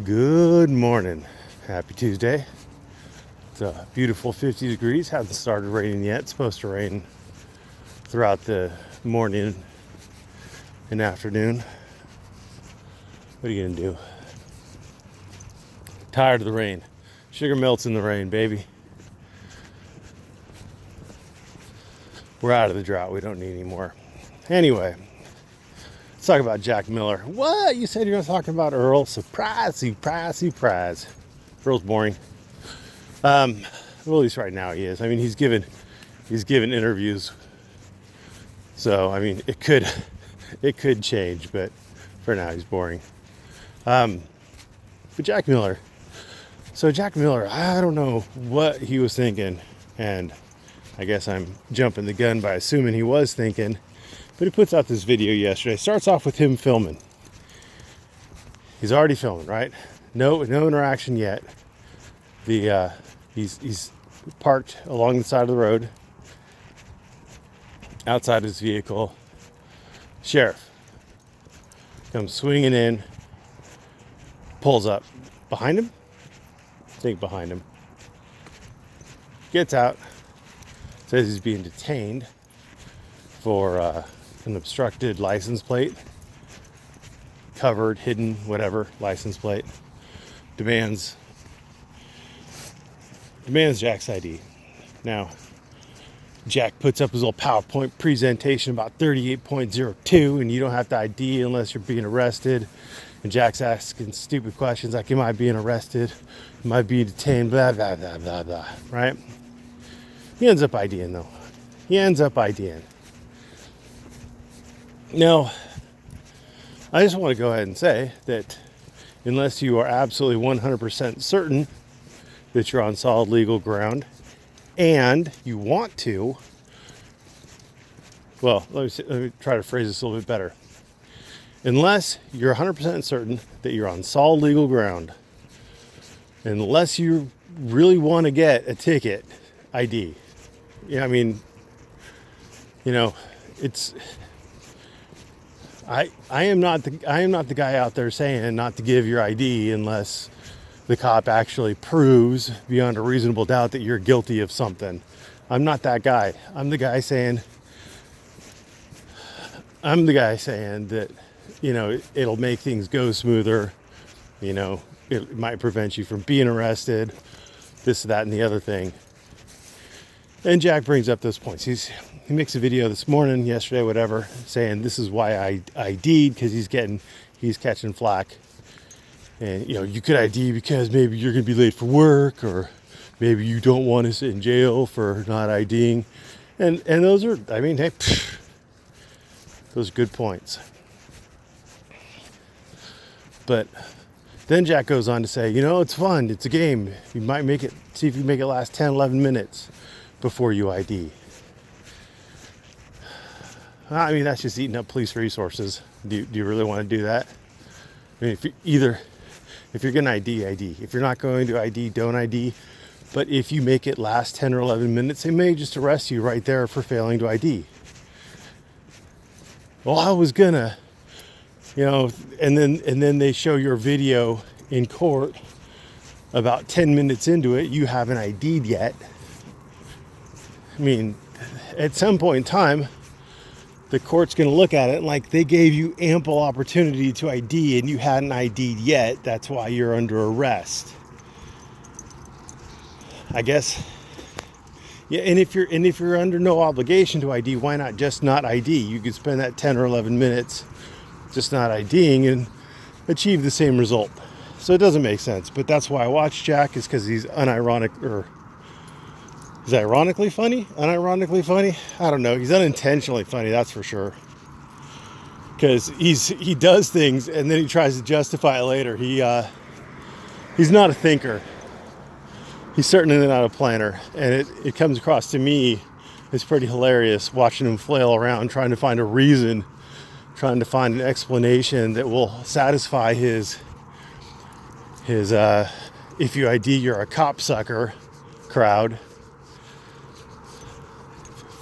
Good morning. Happy Tuesday. It's a beautiful 50 degrees. Hasn't started raining yet. It's supposed to rain throughout the morning and afternoon. What are you going to do? Tired of the rain. Sugar melts in the rain, baby. We're out of the drought. We don't need any more. Anyway, let's talk about Jack Miller. What? You said you're going to talk about Earl? Surprise, surprise, surprise. Earl's boring. Well, at least right now he is. I mean, he's given interviews. So, I mean, it could change, but for now he's boring. But Jack Miller. So Jack Miller, I don't know what he was thinking, and I guess I'm jumping the gun by assuming he was thinking, but he puts out this video yesterday. Starts off with him filming. He's already filming, right? No interaction yet. He's parked along the side of the road, outside his vehicle. Sheriff comes swinging in, pulls up behind him. I think behind him. Gets out, says he's being detained for an obstructed license plate, covered, hidden, whatever license plate. Demands Jack's ID. Now, Jack puts up his little PowerPoint presentation about 38.02, and you don't have to ID unless you're being arrested. And Jack's asking stupid questions like, am I being arrested? Am I being detained? Blah, blah, blah, blah, blah. Right? He ends up IDing, though. Now, I just want to go ahead and say that unless you are absolutely 100% certain that you're on solid legal ground and you want to, well, let me try to phrase this a little bit better. Unless you're 100% certain that you're on solid legal ground, unless you really want to get a ticket, ID. Yeah, I mean, you know, it's. I am not the guy out there saying not to give your ID unless the cop actually proves beyond a reasonable doubt that you're guilty of something. I'm not that guy. I'm the guy saying that, you know, it'll make things go smoother. You know, it might prevent you from being arrested, this, that, and the other thing. And Jack brings up those points. He makes a video this morning, yesterday, whatever, saying this is why I ID'd, because he's catching flack. And, you know, you could ID because maybe you're going to be late for work, or maybe you don't want to sit in jail for not IDing. And those are, I mean, hey, those are good points. But then Jack goes on to say, you know, it's fun. It's a game. You might see if you make it last 10, 11 minutes before you ID. I mean, that's just eating up police resources. Do you really want to do that? I mean, if you're going to ID. If you're not going to ID, don't ID. But if you make it last 10 or 11 minutes, they may just arrest you right there for failing to ID. Well, I was gonna, you know, and then they show your video in court about 10 minutes into it, you haven't ID'd yet. I mean, at some point in time, the court's going to look at it and like, they gave you ample opportunity to ID and you hadn't ID'd yet. That's why you're under arrest. I guess. Yeah, and if you're under no obligation to ID, why not just not ID? You could spend that 10 or 11 minutes just not IDing and achieve the same result. So it doesn't make sense. But that's why I watch Jack, is because he's is ironically funny? Unironically funny? I don't know. He's unintentionally funny, that's for sure. Because he does things and then he tries to justify it later. He's not a thinker. He's certainly not a planner. And it comes across to me as pretty hilarious watching him flail around trying to find a reason, trying to find an explanation that will satisfy his if you ID you're a cop sucker crowd.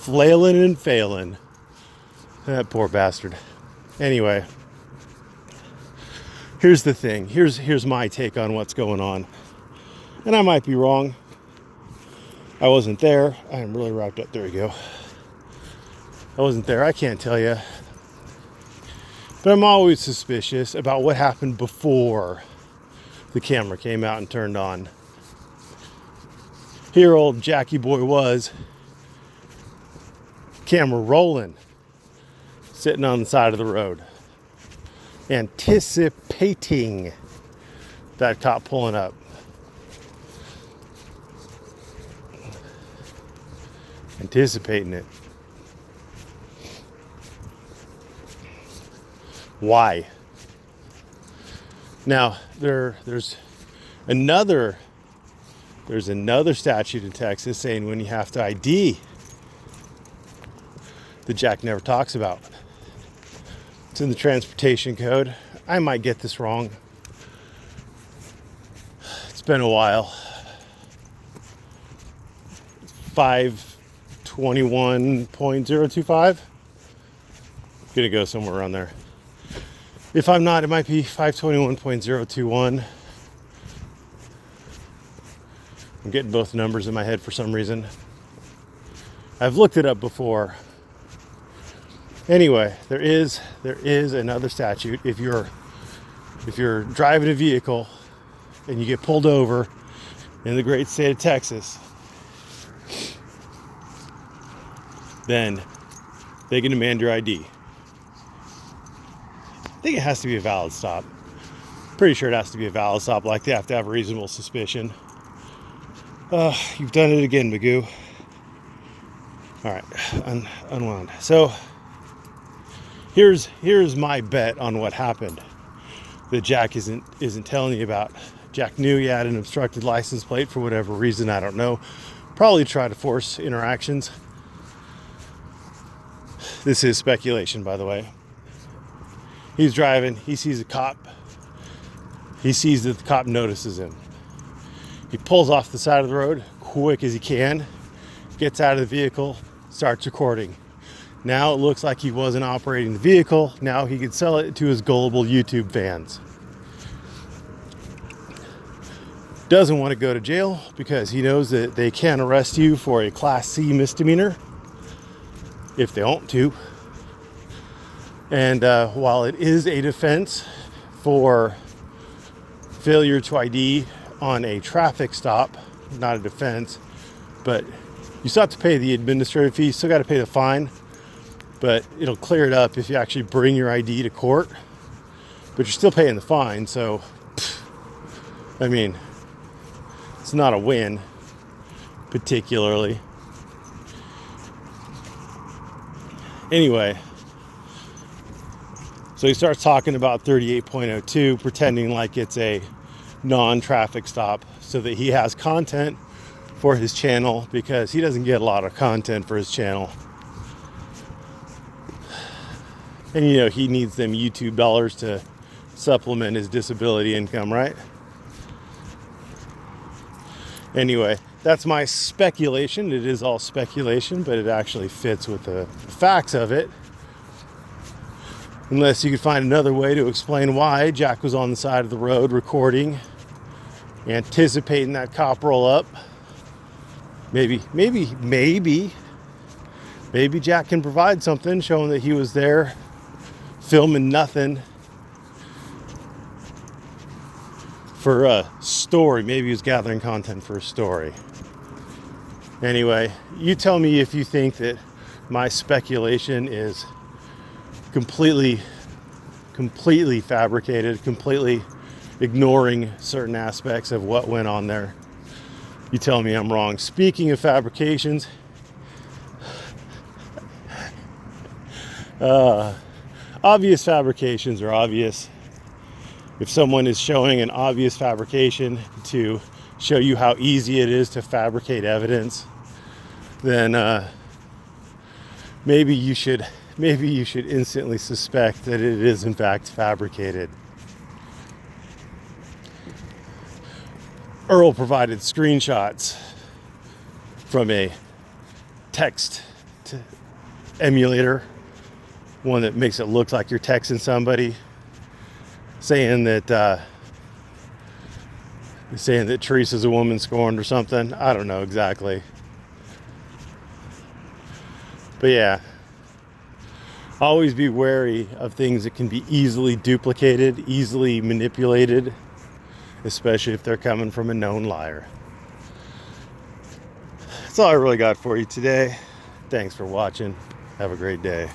Flailing and failing. That poor bastard. Anyway, Here's the thing. Here's my take on what's going on. And I might be wrong. I wasn't there. I am really wrapped up. There we go. I wasn't there. I can't tell you. But I'm always suspicious about what happened before the camera came out and turned on. Here old Jackie boy was, camera rolling, sitting on the side of the road, anticipating that cop pulling up. Anticipating it. Why? Now, there's another statute in Texas saying when you have to ID that Jack never talks about. It's in the transportation code. I might get this wrong. It's been a while. 521.025. Gonna go somewhere around there. If I'm not, it might be 521.021. I'm getting both numbers in my head for some reason. I've looked it up before. Anyway, there is another statute. If you're driving a vehicle and you get pulled over in the great state of Texas, then they can demand your ID. I think it has to be a valid stop. Pretty sure it has to be a valid stop. Like they have to have a reasonable suspicion. You've done it again, Magoo. All right, unwound. So here's my bet on what happened that Jack isn't telling you about. Jack knew he had an obstructed license plate for whatever reason, I don't know. Probably try to force interactions. This is speculation, by the way. He's driving, he sees a cop. He sees that the cop notices him. He pulls off the side of the road quick as he can, gets out of the vehicle, starts recording. Now it looks like he wasn't operating the vehicle. Now he can sell it to his gullible YouTube fans. Doesn't want to go to jail because he knows that they can arrest you for a Class C misdemeanor if they want to. And while it is a defense for failure to ID on a traffic stop, not a defense, but you still have to pay the administrative fee, you still got to pay the fine, but it'll clear it up if you actually bring your ID to court, but you're still paying the fine. So I mean, it's not a win particularly. Anyway, so he starts talking about 38.02, pretending like it's a non-traffic stop so that he has content for his channel, because he doesn't get a lot of content for his channel. And you know, he needs them YouTube dollars to supplement his disability income, right? Anyway, that's my speculation. It is all speculation, but it actually fits with the facts of it. Unless you could find another way to explain why Jack was on the side of the road recording, anticipating that cop roll up. Maybe Jack can provide something showing that he was there filming nothing for a story. Maybe he was gathering content for a story. Anyway, you tell me if you think that my speculation is completely fabricated, completely ignoring certain aspects of what went on there. You tell me I'm wrong. Speaking of fabrications, obvious fabrications are obvious. If someone is showing an obvious fabrication to show you how easy it is to fabricate evidence, then maybe you should instantly suspect that it is in fact fabricated. Earl provided screenshots from a text emulator, one that makes it look like you're texting somebody. saying that Teresa's a woman scorned or something. I don't know exactly. But yeah, always be wary of things that can be easily duplicated, easily manipulated, especially if they're coming from a known liar. That's all I really got for you today. Thanks for watching. Have a great day.